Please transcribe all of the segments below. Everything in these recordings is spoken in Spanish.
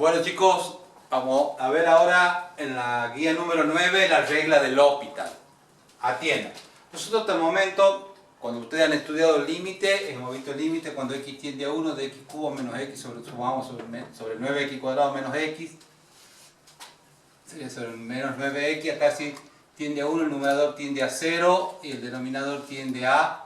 Bueno chicos, vamos a ver ahora en la guía número 9 la regla del L'Hopital. Atiendan. Nosotros hasta el momento, cuando ustedes han estudiado el límite, hemos visto el límite cuando x tiende a 1 de x cubo menos x sobre 9x cuadrado menos x. Sería sobre menos 9x, acá sí tiende a 1, el numerador tiende a 0 y el denominador tiende a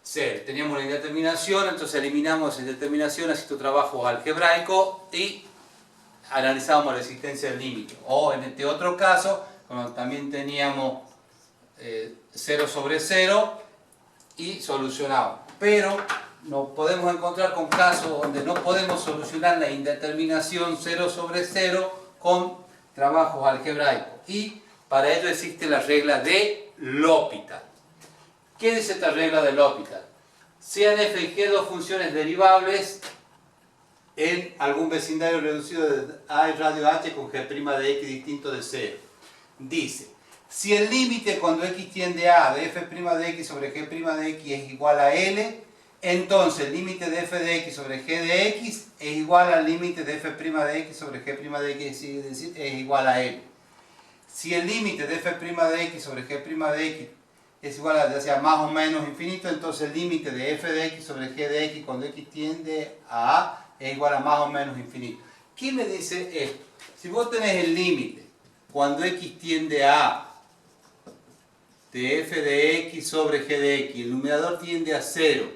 0. Teníamos la indeterminación, entonces eliminamos esa indeterminación, haciendo trabajo algebraico y analizábamos la existencia del límite. O en este otro caso, cuando también teníamos 0 sobre 0 y solucionábamos. Pero nos podemos encontrar con casos donde no podemos solucionar la indeterminación 0 sobre 0 con trabajos algebraicos. Y para ello existe la regla de L'Hopital. ¿Qué dice esta regla de L'Hopital? Sean f y g dos funciones derivables en algún vecindario reducido de a y radio h con g' de x distinto de 0. Dice, si el límite cuando x tiende a de f' de x sobre g' de x es igual a L, entonces el límite de f de x sobre g de x es igual al límite de f' de x sobre g' de x, es decir, es igual a L. Si el límite de f' de x sobre g' de x es igual a ya sea más o menos infinito, entonces el límite de f de x sobre g de x cuando x tiende a es igual a más o menos infinito. ¿Qué me dice esto? Si vos tenés el límite cuando x tiende a de f de x sobre g de x, el numerador tiende a 0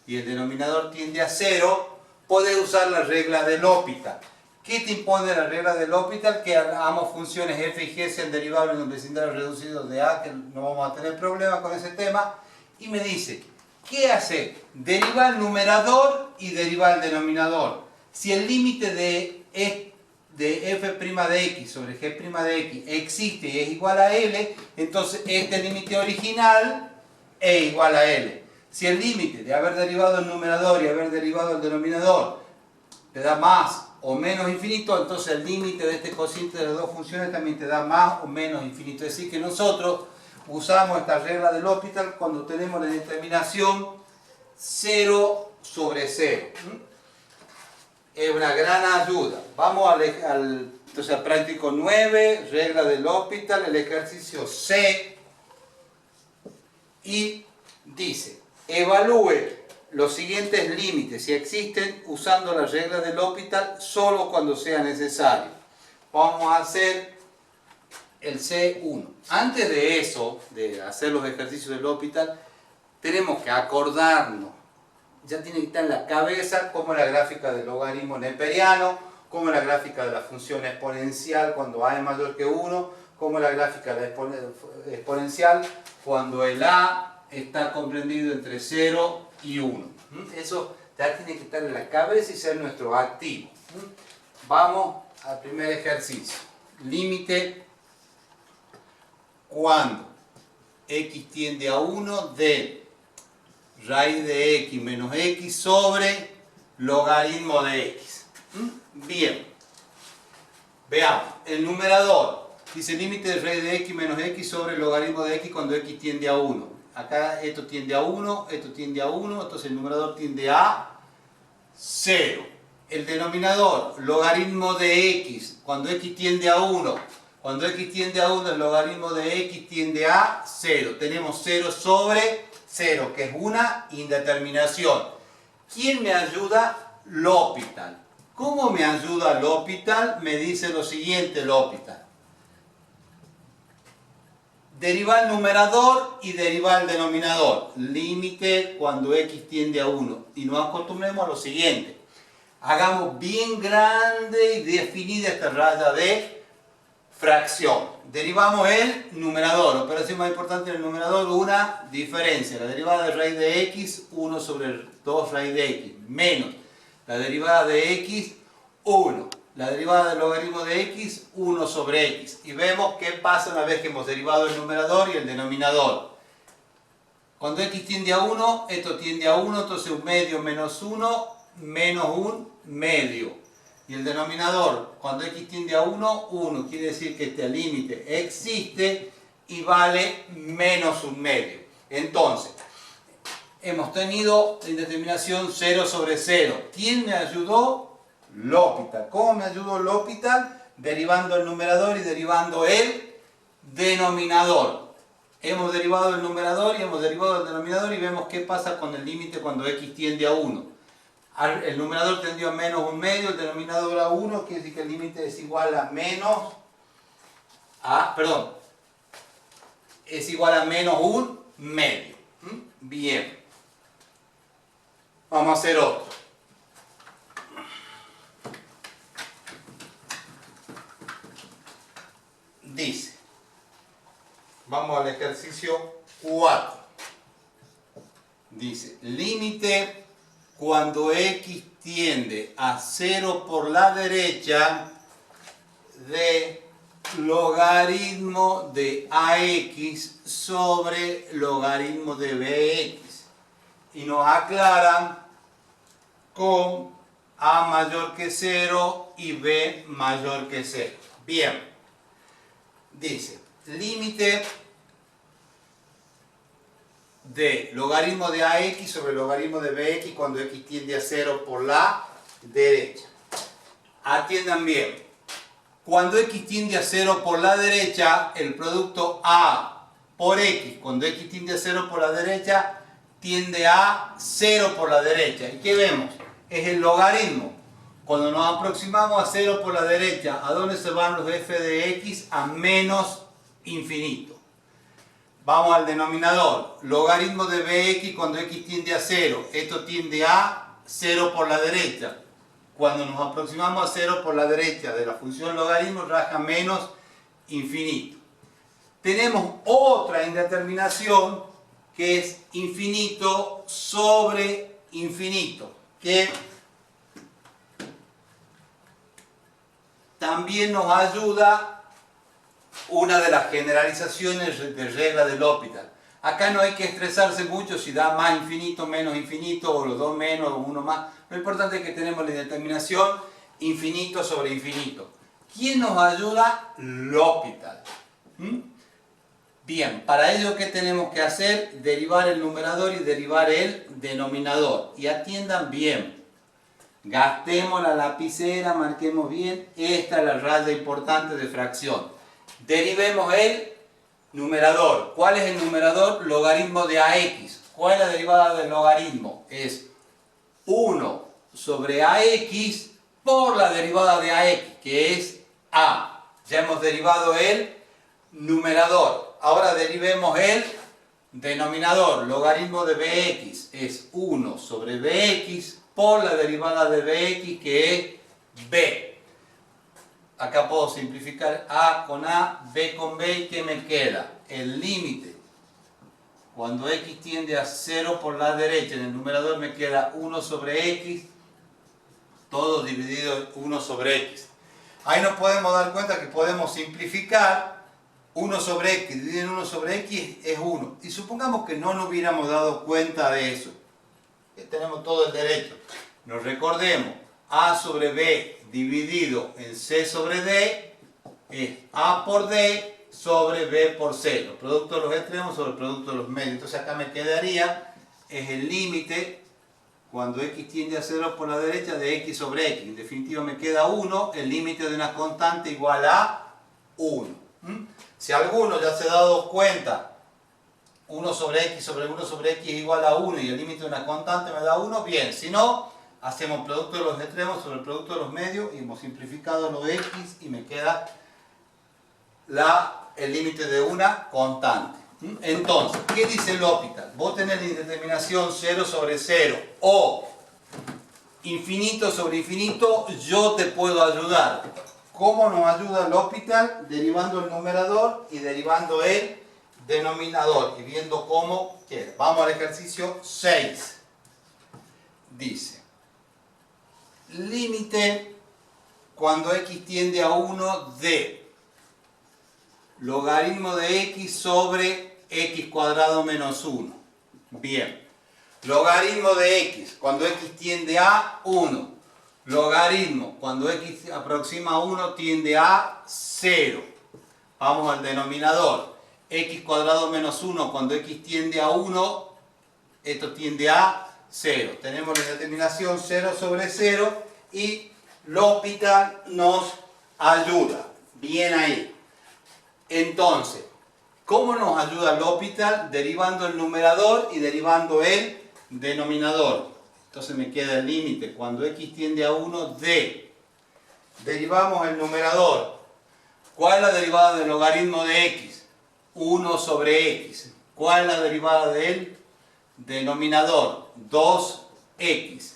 y el denominador tiende a 0, podés usar la regla del L'Hopital. ¿Qué te impone la regla del L'Hopital? Que ambas funciones f y g sean derivables en un vecindario reducido de a, que no vamos a tener problema con ese tema. Y me dice, ¿qué hace? Derivar el numerador y derivar el denominador. Si el límite de f' de x sobre g' de x existe y es igual a L, entonces este límite original es igual a L. Si el límite de haber derivado el numerador y haber derivado el denominador te da más o menos infinito, entonces el límite de este cociente de las dos funciones también te da más o menos infinito. Es decir, que nosotros usamos esta regla del L'Hopital cuando tenemos la determinación 0 sobre 0. Es una gran ayuda. Vamos entonces al práctico 9, regla del L'Hopital, el ejercicio C. Y dice, evalúe los siguientes límites, si existen, usando la regla del L'Hopital solo cuando sea necesario. Vamos a hacer el C1. Antes de eso, de hacer los ejercicios del L'Hopital, tenemos que acordarnos, ya tiene que estar en la cabeza, cómo es la gráfica del logaritmo neperiano, cómo es la gráfica de la función exponencial cuando a es mayor que 1, cómo es la gráfica de la exponencial cuando el a está comprendido entre 0 y 1. Eso ya tiene que estar en la cabeza y ser nuestro activo. Vamos al primer ejercicio. Límite cuando x tiende a 1 de raíz de x menos x sobre logaritmo de x. Bien. Veamos. El numerador dice límite de raíz de x menos x sobre logaritmo de x cuando x tiende a 1. Acá esto tiende a 1, esto tiende a 1, entonces el numerador tiende a 0. El denominador, logaritmo de x, cuando x tiende a 1. Cuando x tiende a 1, el logaritmo de x tiende a 0. Tenemos 0 sobre 0, que es una indeterminación. ¿Quién me ayuda? L'Hopital. ¿Cómo me ayuda L'Hopital? Me dice lo siguiente L'Hopital. Derivar el numerador y derivar el denominador. Límite cuando x tiende a 1. Y nos acostumbremos a lo siguiente. Hagamos bien grande y definida esta raya de fracción. Derivamos el numerador. Operación más importante en el numerador, una diferencia. La derivada de raíz de x, 1 sobre 2 raíz de x. Menos la derivada de x, 1. La derivada del logaritmo de x, 1 sobre x. Y vemos qué pasa una vez que hemos derivado el numerador y el denominador. Cuando x tiende a 1, esto tiende a 1, entonces un medio menos 1, menos un medio. Y el denominador, cuando x tiende a 1, 1. Quiere decir que este límite existe y vale menos un medio. Entonces, hemos tenido la indeterminación 0 sobre 0. ¿Quién me ayudó? L'Hopital. ¿Cómo me ayudó L'Hopital? Derivando el numerador y derivando el denominador. Hemos derivado el numerador y hemos derivado el denominador y vemos qué pasa con el límite cuando x tiende a 1. El numerador tendió a menos un medio, el denominador a 1, quiere decir que el límite es igual a menos es igual a menos un medio. Bien. Vamos a hacer otro. Dice, vamos al ejercicio 4. Dice, límite cuando x tiende a 0 por la derecha de logaritmo de ax sobre logaritmo de bx. Y nos aclaran con a mayor que 0 y b mayor que 0. Bien. Dice, límite de logaritmo de ax sobre logaritmo de bx cuando x tiende a 0 por la derecha. Atiendan bien. Cuando x tiende a 0 por la derecha, el producto a por x, cuando x tiende a 0 por la derecha, tiende a 0 por la derecha. ¿Y qué vemos? Es el logaritmo. Cuando nos aproximamos a 0 por la derecha, ¿a dónde se van los f de x? A menos infinito. Vamos al denominador. Logaritmo de bx cuando x tiende a 0. Esto tiende a 0 por la derecha. Cuando nos aproximamos a 0 por la derecha de la función logaritmo, raja menos infinito. Tenemos otra indeterminación que es infinito sobre infinito, que también nos ayuda una de las generalizaciones de regla de L'Hopital. Acá no hay que estresarse mucho si da más infinito, menos infinito, o los dos menos, o uno más. Lo importante es que tenemos la indeterminación infinito sobre infinito. ¿Quién nos ayuda? L'Hopital. Bien, para ello, ¿qué tenemos que hacer? Derivar el numerador y derivar el denominador. Y atiendan bien. Gastemos la lapicera, marquemos bien. Esta es la raya importante de fracción. Derivemos el numerador. ¿Cuál es el numerador? Logaritmo de ax. ¿Cuál es la derivada del logaritmo? Es 1 sobre ax por la derivada de ax, que es a. Ya hemos derivado el numerador. Ahora derivemos el denominador. Logaritmo de bx es 1 sobre bx por la derivada de bx, que es b. Acá puedo simplificar a con a, b con b, ¿y qué me queda? El límite. Cuando x tiende a 0 por la derecha, en el numerador me queda 1 sobre x, todo dividido en 1 sobre x. Ahí nos podemos dar cuenta que podemos simplificar 1 sobre x, dividir en 1 sobre x es 1. Y supongamos que no nos hubiéramos dado cuenta de eso. Que tenemos todo el derecho. Nos recordemos, a sobre b dividido en c sobre d es a por d sobre b por c. Los productos de los extremos sobre el producto de los medios. Entonces acá me quedaría, es el límite cuando x tiende a 0 por la derecha de x sobre x. En definitiva me queda 1, el límite de una constante igual a 1. Si alguno ya se ha dado cuenta, 1 sobre x es igual a 1 y el límite de una constante me da 1, bien. Si no, hacemos producto de los extremos sobre el producto de los medios y hemos simplificado lo x y me queda el límite de una constante. Entonces, ¿qué dice L'Hopital? Vos tenés la indeterminación 0 sobre 0 o infinito sobre infinito, yo te puedo ayudar. ¿Cómo nos ayuda L'Hopital? Derivando el numerador y derivando el denominador y viendo cómo queda. Vamos al ejercicio 6. Dice, límite cuando x tiende a 1 de logaritmo de x sobre x cuadrado menos 1. Bien. Logaritmo de x cuando x tiende a 1. Logaritmo cuando x aproxima a 1 tiende a 0. Vamos al denominador. X cuadrado menos 1 cuando x tiende a 1, esto tiende a 0. Tenemos la determinación 0 sobre 0 y L'Hopital nos ayuda. Bien ahí. Entonces, ¿cómo nos ayuda L'Hopital? Derivando el numerador y derivando el denominador. Entonces me queda el límite cuando x tiende a 1 de. Derivamos el numerador. ¿Cuál es la derivada del logaritmo de x? 1 sobre x. ¿Cuál es la derivada del denominador? 2x.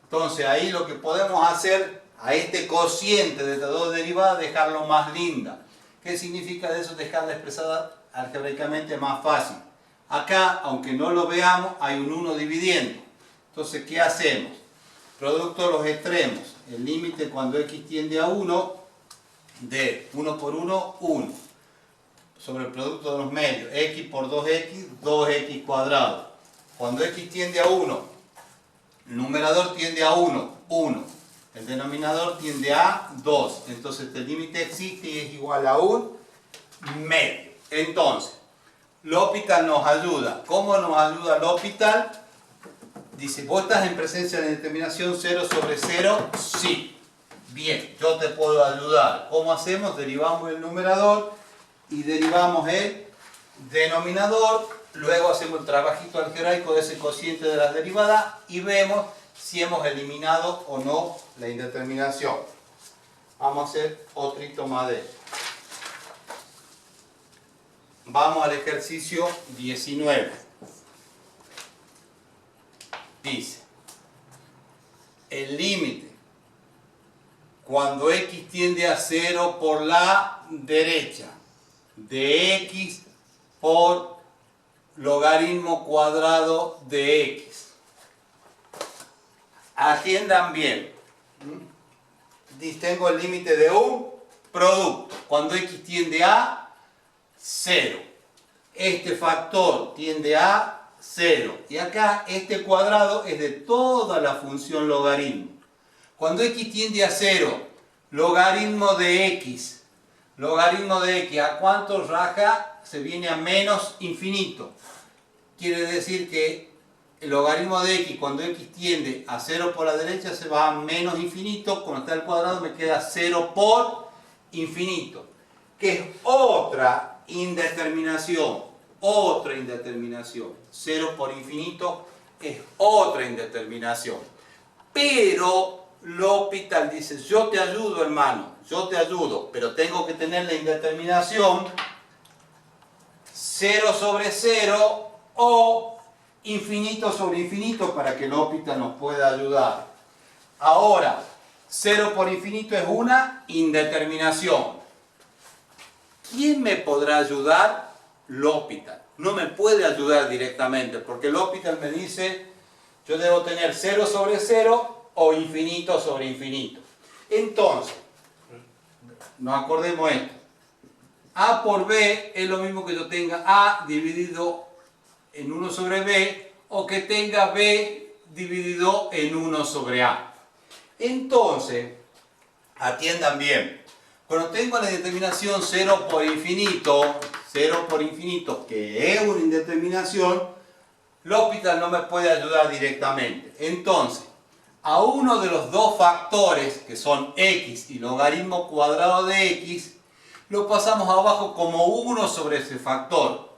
Entonces ahí lo que podemos hacer a este cociente de estas dos derivadas, dejarlo más linda. ¿Qué significa de eso? Dejarla expresada algebraicamente más fácil. Acá, aunque no lo veamos, hay un 1 dividiendo. Entonces, ¿qué hacemos? Producto de los extremos. El límite cuando x tiende a 1, de 1 por 1, 1. Sobre el producto de los medios. X por 2x, 2x cuadrado. Cuando x tiende a 1, el numerador tiende a 1, 1. El denominador tiende a 2. Entonces este límite existe y es igual a un medio. Entonces, L'Hopital nos ayuda. ¿Cómo nos ayuda L'Hopital? Dice, ¿vos estás en presencia de determinación 0 sobre 0? Sí. Bien, yo te puedo ayudar. ¿Cómo hacemos? Derivamos el numerador y derivamos el denominador. Luego hacemos el trabajito algebraico de ese cociente de las derivadas y vemos si hemos eliminado o no la indeterminación. Vamos a hacer otro más de esto. Vamos al ejercicio 19. Dice, el límite cuando x tiende a 0 por la derecha de x por logaritmo cuadrado de x. Atiendan bien. Tengo el límite de un producto. Cuando x tiende a 0. Este factor tiende a 0. Y acá este cuadrado es de toda la función logaritmo. Cuando x tiende a 0, logaritmo de x. Logaritmo de x, ¿a cuánto raja? Se viene a menos infinito. Quiere decir que el logaritmo de x, cuando x tiende a 0 por la derecha, se va a menos infinito. Cuando está el cuadrado me queda 0 por infinito. Que es otra indeterminación. Otra indeterminación. 0 por infinito es otra indeterminación. Pero L'Hopital dice, yo te ayudo hermano, yo te ayudo, pero tengo que tener la indeterminación 0 sobre 0 o infinito sobre infinito para que L'Hopital nos pueda ayudar. Ahora, 0 por infinito es una indeterminación. ¿Quién me podrá ayudar? L'Hopital. No me puede ayudar directamente porque L'Hopital me dice, yo debo tener 0 sobre 0 o infinito sobre infinito. Entonces, nos acordemos esto. A por B es lo mismo que yo tenga A dividido en 1 sobre B o que tenga B dividido en 1 sobre A. Entonces, atiendan bien. Cuando tengo la indeterminación 0 por infinito, que es una indeterminación, L'Hopital no me puede ayudar directamente. Entonces, a uno de los dos factores, que son x y logaritmo cuadrado de x, lo pasamos abajo como 1 sobre ese factor.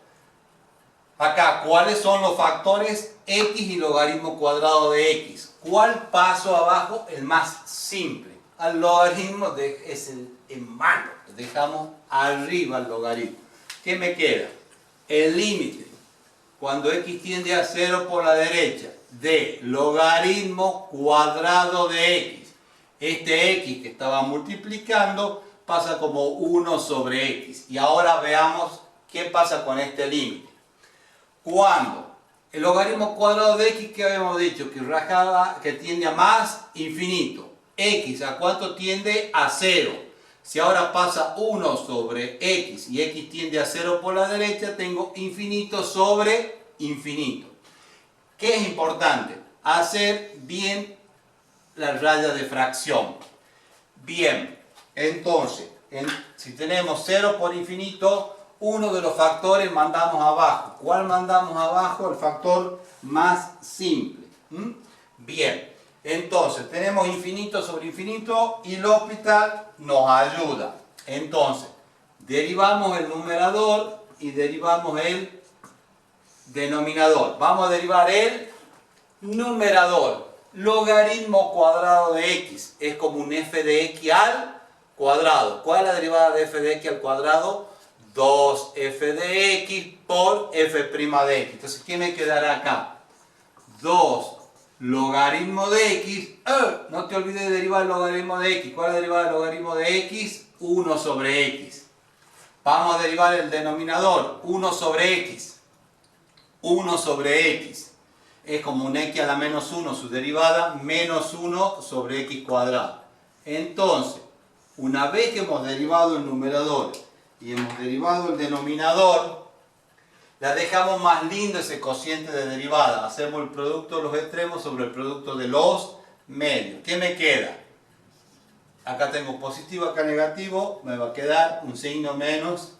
Acá, ¿cuáles son los factores? X y logaritmo cuadrado de x. ¿Cuál paso abajo? El más simple. Al logaritmo es el malo. Dejamos arriba el logaritmo. ¿Qué me queda? El límite, cuando x tiende a 0 por la derecha, de logaritmo cuadrado de x. Este x que estaba multiplicando pasa como 1 sobre x. Y ahora veamos qué pasa con este límite. Cuando el logaritmo cuadrado de x, que habíamos dicho, que tiende a más infinito. X, ¿a cuánto tiende? A 0. Si ahora pasa 1 sobre x y x tiende a 0 por la derecha, tengo infinito sobre infinito. ¿Qué es importante? Hacer bien la raya de fracción. Bien, entonces, si tenemos 0 por infinito, uno de los factores mandamos abajo. ¿Cuál mandamos abajo? El factor más simple. Bien, Entonces, tenemos infinito sobre infinito y L'Hopital nos ayuda. Entonces, derivamos el numerador y derivamos el denominador. Vamos a derivar el numerador. Logaritmo cuadrado de x es como un f de x al cuadrado. ¿Cuál es la derivada de f de x al cuadrado? 2f de x por f' de x. Entonces, ¿qué me quedará acá? 2 logaritmo de x. No te olvides de derivar el logaritmo de x. ¿Cuál es la derivada del logaritmo de x? 1 sobre x. Vamos a derivar el denominador. 1 sobre x. 1 sobre x. Es como un x a la menos 1, su derivada, menos 1 sobre x cuadrado. Entonces, una vez que hemos derivado el numerador y hemos derivado el denominador, la dejamos más lindo ese cociente de derivada. Hacemos el producto de los extremos sobre el producto de los medios. ¿Qué me queda? Acá tengo positivo, acá negativo. Me va a quedar un signo menos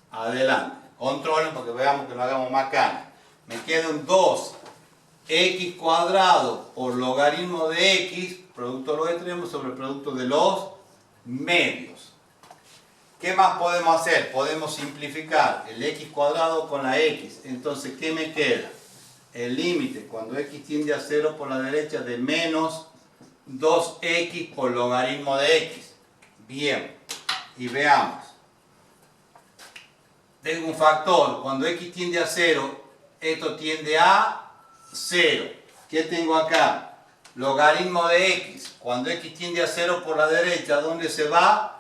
adelante. Controlen porque veamos que lo hagamos más cana. Me queda un 2x cuadrado por logaritmo de x, producto de los extremos sobre el producto de los medios. ¿Qué más podemos hacer? Podemos simplificar el x cuadrado con la x. Entonces, ¿qué me queda? El límite cuando x tiende a 0 por la derecha de menos 2x por logaritmo de x. Bien, y veamos. Tengo un factor, cuando x tiende a 0, esto tiende a 0. ¿Qué tengo acá? Logaritmo de x. Cuando x tiende a 0 por la derecha, ¿dónde se va?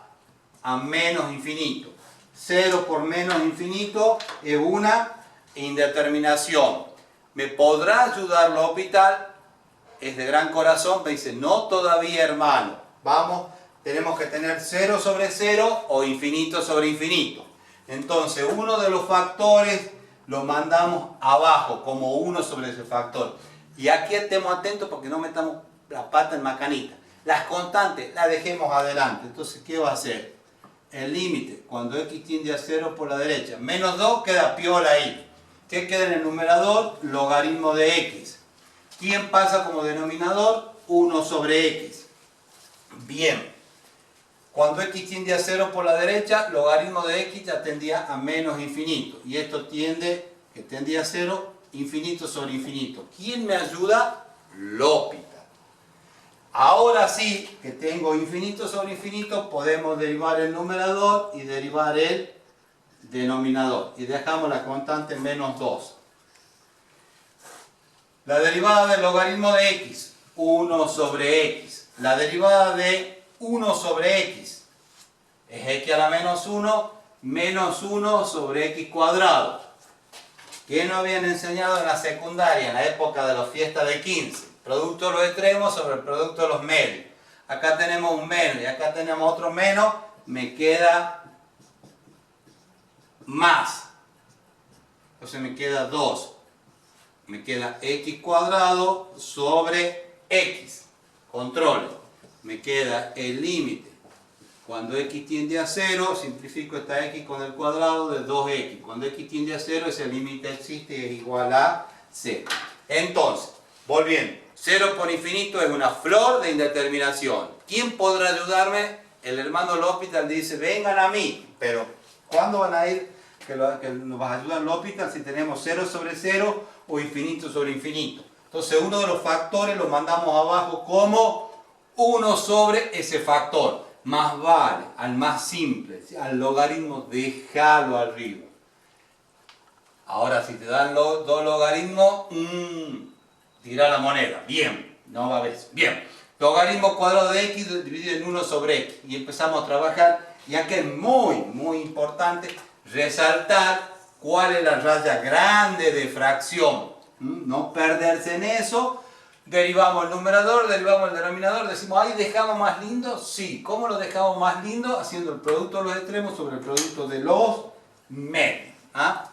A menos infinito. 0 por menos infinito es una indeterminación. ¿Me podrá ayudar L'Hopital? Es de gran corazón. Me dice, no todavía, hermano. Vamos, tenemos que tener 0 sobre 0 o infinito sobre infinito. Entonces, uno de los factores lo mandamos abajo como 1 sobre ese factor. Y aquí estemos atentos porque no metamos la pata en macanita. Las constantes las dejemos adelante. Entonces, ¿qué va a hacer? El límite, cuando x tiende a 0 por la derecha, menos 2 queda piola ahí. ¿Qué queda en el numerador? Logaritmo de x. ¿Quién pasa como denominador? 1 sobre x. Bien. Cuando x tiende a 0 por la derecha, logaritmo de x ya tendía a menos infinito. Y esto tiende, que tendía a 0, infinito sobre infinito. ¿Quién me ayuda? L'Hopital. Ahora sí, que tengo infinito sobre infinito, podemos derivar el numerador y derivar el denominador. Y dejamos la constante menos 2. La derivada del logaritmo de x, 1 sobre x. La derivada de 1 sobre x es x a la menos 1 sobre x cuadrado. ¿Qué nos habían enseñado en la secundaria, en la época de las fiestas de 15? Producto de los extremos sobre el producto de los medios. Acá tenemos un menos y acá tenemos otro menos. Me queda más. Entonces me queda 2. Me queda x cuadrado sobre x. Controle. Me queda el límite. Cuando x tiende a 0, simplifico esta x con el cuadrado de 2x. Cuando x tiende a 0, ese límite existe y es igual a 0. Entonces, volviendo. 0 por infinito es una flor de indeterminación. ¿Quién podrá ayudarme? El hermano L'Hopital dice, vengan a mí. Pero, ¿cuándo van a ir que nos va a ayudar L'Hopital si tenemos 0 sobre 0 o infinito sobre infinito? Entonces, uno de los factores lo mandamos abajo como 1 sobre ese factor. Más vale, al más simple, al logaritmo, déjalo arriba. Ahora, si te dan dos logaritmos, tira la moneda. Bien, no va a haber. Bien, logaritmo cuadrado de x dividido en 1 sobre x. Y empezamos a trabajar. Y aquí es muy importante resaltar cuál es la raya grande de fracción. No perderse en eso. Derivamos el numerador, derivamos el denominador, decimos, ¿ahí dejamos más lindo? Sí. ¿Cómo lo dejamos más lindo? Haciendo el producto de los extremos sobre el producto de los medios. ¿Ah?